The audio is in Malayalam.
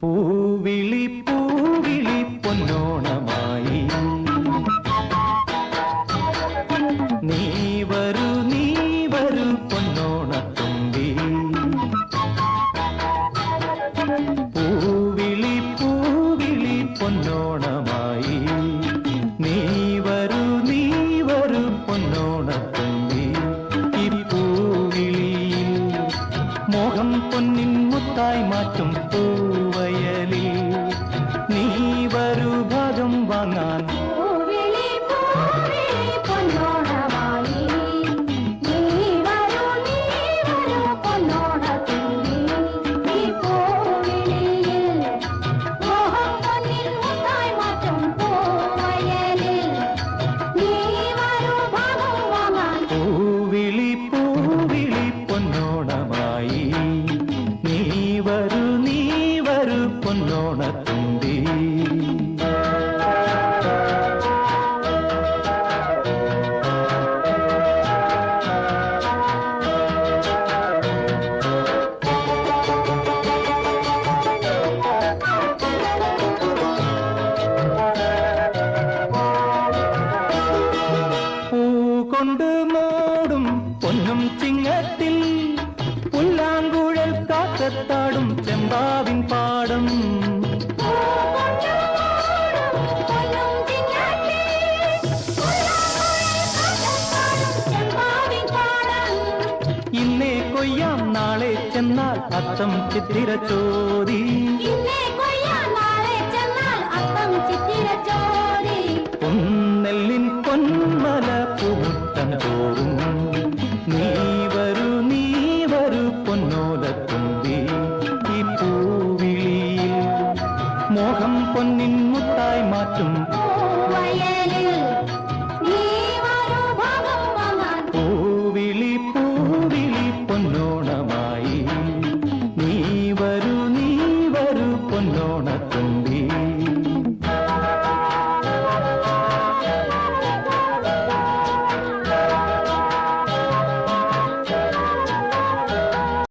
പൂവിളി പൂവിളി പൊന്നോണമായി നീ വരൂ പൊന്നോണത്തുമ്പി പൂവിളി പൂവിളി പൊന്നോണമായി നീ വരൂ പൊന്നോണത്തുമ്പി ഈ പൂവിളിയിൽ മോഹം പൊന്നിൻ മുത്തായി മാറ്റും പൂവയലിൽ നീ വരൂ ഭാഗം വാങ്ങാൻ പൊന്നോണത്തുമ്പി പൂ കൊണ്ട് മൂടും പൊന്നും ചിങ്ങത്തിൽ പുല്ലാങ്കുഴൽ കാക്കത്താടും ചെമ്പാവിൻ പാടം ഇന്നേ കൊയ്യാം നാളെ ചെന്നാൽ അത്തം ചിത്തിര ചോദി പൊന്നെല്ലിൻ പൊന്മല പൂമുട്ടം തോറും നീ വരൂ പൊന്നോലത്തുമ്പി ഈ പൂവിളിയിൽ മോഹം പൊന്നിൻ മുത്തായി മാറ്റും